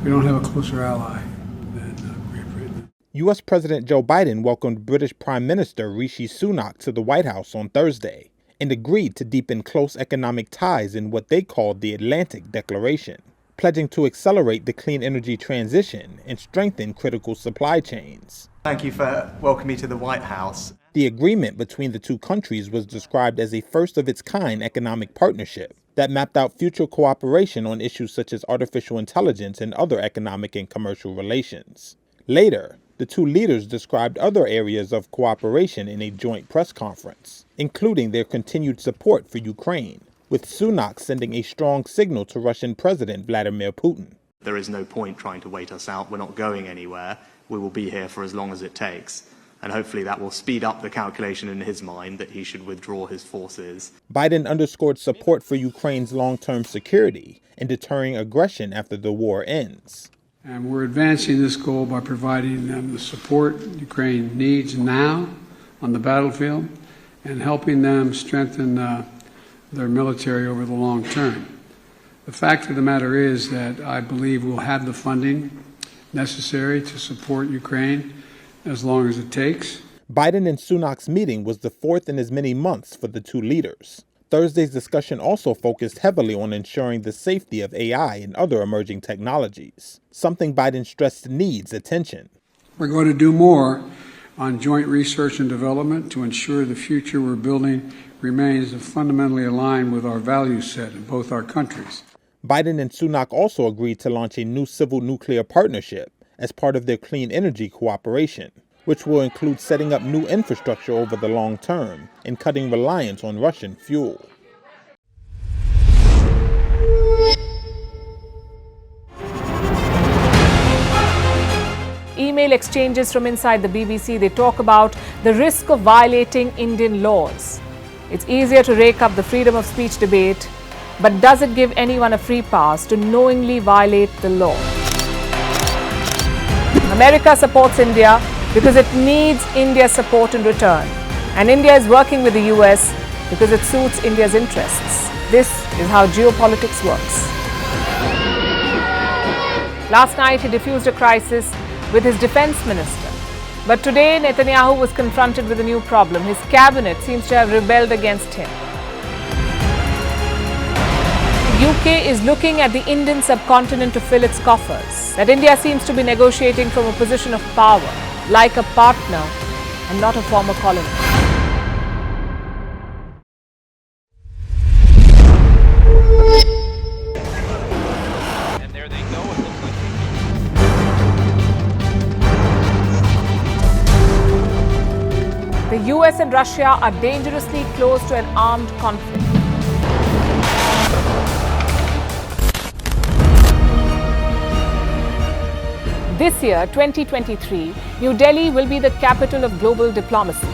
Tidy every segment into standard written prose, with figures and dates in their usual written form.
We don't have a closer ally than Great Britain. U.S. President Joe Biden welcomed British Prime Minister Rishi Sunak to the White House on Thursday and agreed to deepen close economic ties in what they called the Atlantic Declaration, pledging to accelerate the clean energy transition and strengthen critical supply chains. Thank you for welcoming me to the White House. The agreement between the two countries was described as a first-of-its-kind economic partnership that mapped out future cooperation on issues such as artificial intelligence and other economic and commercial relations. Later, the two leaders described other areas of cooperation in a joint press conference, including their continued support for Ukraine, with Sunak sending a strong signal to Russian President Vladimir Putin. There is no point trying to wait us out. We're not going anywhere. We will be here for as long as it takes. And hopefully that will speed up the calculation in his mind that he should withdraw his forces. Biden underscored support for Ukraine's long-term security and deterring aggression after the war ends. And we're advancing this goal by providing them the support Ukraine needs now on the battlefield and helping them strengthen their military over the long term. The fact of the matter is that I believe we'll have the funding necessary to support Ukraine as long as it takes. Biden and Sunak's meeting was the fourth in as many months for the two leaders. Thursday's discussion also focused heavily on ensuring the safety of AI and other emerging technologies, something Biden stressed needs attention. We're going to do more on joint research and development to ensure the future we're building remains fundamentally aligned with our value set in both our countries. Biden and Sunak also agreed to launch a new civil nuclear partnership as part of their clean energy cooperation, which will include setting up new infrastructure over the long term and cutting reliance on Russian fuel. Email exchanges from inside the BBC, they talk about the risk of violating Indian laws. It's easier to rake up the freedom of speech debate, but does it give anyone a free pass to knowingly violate the law? America supports India because it needs India's support in return. And India is working with the US because it suits India's interests. This is how geopolitics works. Last night, he diffused a crisis with his defense minister. But today, Netanyahu was confronted with a new problem. His cabinet seems to have rebelled against him. The UK is looking at the Indian subcontinent to fill its coffers. That India seems to be negotiating from a position of power, like a partner and not a former colony. And there they go. It looks like The US and Russia are dangerously close to an armed conflict. This year, 2023, New Delhi will be the capital of global diplomacy.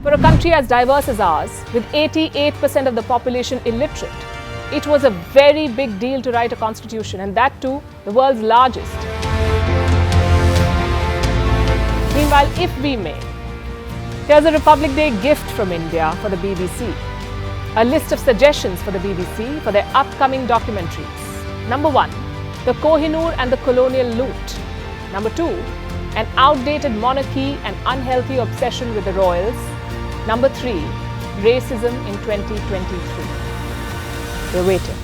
For a country as diverse as ours, with 88% of the population illiterate, it was a very big deal to write a constitution, and that too, the world's largest. Meanwhile, if we may, here's a Republic Day gift from India for the BBC. A list of suggestions for the BBC for their upcoming documentaries. Number 1. The Kohinoor and the Colonial Loot. Number 2, an outdated monarchy and unhealthy obsession with the royals. Number 3, racism in 2023. We're waiting.